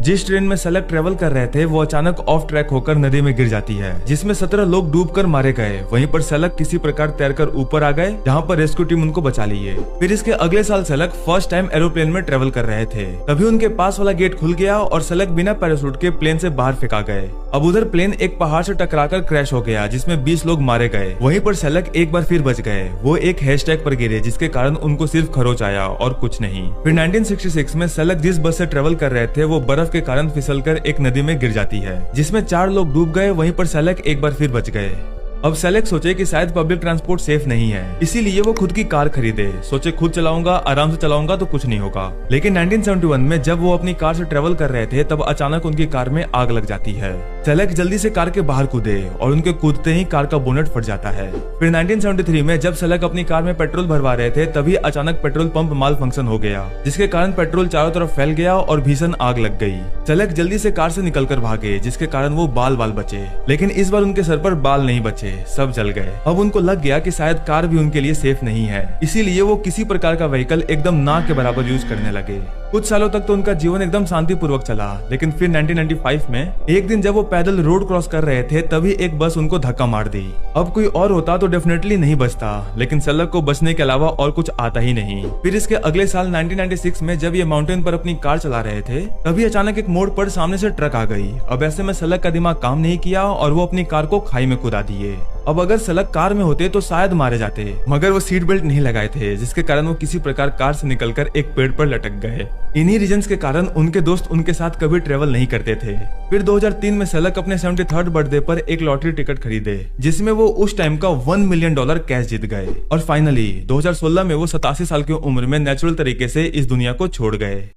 जिस ट्रेन में सलग ट्रेवल कर रहे थे वो अचानक ऑफ ट्रैक होकर नदी में गिर जाती है, जिसमें 17 लोग डूबकर मारे गए। वहीं पर सलग किसी प्रकार तैरकर ऊपर आ गए, जहां पर रेस्क्यू टीम उनको बचा लिए। फिर इसके अगले साल सलग फर्स्ट टाइम एरोप्लेन में ट्रेवल कर रहे थे, तभी उनके पास वाला गेट खुल गया और सलग बिना पैराशूट के प्लेन से बाहर फेंका गए। अब उधर प्लेन एक पहाड़ से टकराकर क्रैश हो गया, जिसमें 20 लोग मारे गए। वहीं पर सलग एक बार फिर बच गए। वो एक हैशटैग पर गिरे, जिसके कारण उनको सिर्फ खरोच आया और कुछ नहीं। फिर 1966 में सलग जिस बस से ट्रेवल कर रहे थे वो बर्फ के कारण फिसलकर एक नदी में गिर जाती है, जिसमें 4 लोग डूब गए। वहीं पर सलग एक बार फिर बच गए। अब सलग सोचे कि शायद पब्लिक ट्रांसपोर्ट सेफ नहीं है, इसीलिए वो खुद की कार खरीदे। सोचे खुद चलाऊंगा, आराम से चलाऊंगा तो कुछ नहीं होगा। लेकिन 1971 में जब वो अपनी कार से ट्रेवल कर रहे थे तब अचानक उनकी कार में आग लग जाती है। सलग जल्दी से कार के बाहर कूदे और उनके कूदते ही कार का बोनट फट जाता है। फिर 1973 में जब सलग अपनी कार में पेट्रोल भरवा रहे थे तभी अचानक पेट्रोल पंप माल फंक्शन हो गया, जिसके कारण पेट्रोल चारों तरफ फैल गया और भीषण आग लग गई। सलग जल्दी से कार से निकलकर भागे, जिसके कारण वो बाल बचे। लेकिन इस बार उनके सर पर बाल नहीं बचे, सब जल गए। अब उनको लग गया कि शायद कार भी उनके लिए सेफ नहीं है, इसीलिए वो किसी प्रकार का व्हीकल एकदम ना के बराबर यूज करने लगे। कुछ सालों तक तो उनका जीवन एकदम शांतिपूर्वक चला, लेकिन फिर 1995 में एक दिन जब वो पैदल रोड क्रॉस कर रहे थे तभी एक बस उनको धक्का मार दी। अब कोई और होता तो डेफिनेटली नहीं बचता, लेकिन सलग को बचने के अलावा और कुछ आता ही नहीं। फिर इसके अगले साल 1996 में जब ये माउंटेन पर अपनी कार चला रहे थे तभी अचानक एक मोड़ पर सामने से ट्रक आ गई। अब ऐसे में सलग का दिमाग काम नहीं किया और वो अपनी कार को खाई में कूदा दिए। अब अगर सलग कार में होते तो शायद मारे जाते, मगर वो सीट बेल्ट नहीं लगाए थे, जिसके कारण वो किसी प्रकार कार से निकलकर एक पेड़ पर लटक गए। इन्हीं रीजंस के कारण उनके दोस्त उनके साथ कभी ट्रेवल नहीं करते थे। फिर 2003 में सलग अपने 73rd बर्थडे पर एक लॉटरी टिकट खरीदे, जिसमें वो उस टाइम का $1 मिलियन कैश जीत गए। और फाइनली 2016 में वो 87 साल की उम्र में नेचुरल तरीके से इस दुनिया को छोड़ गए।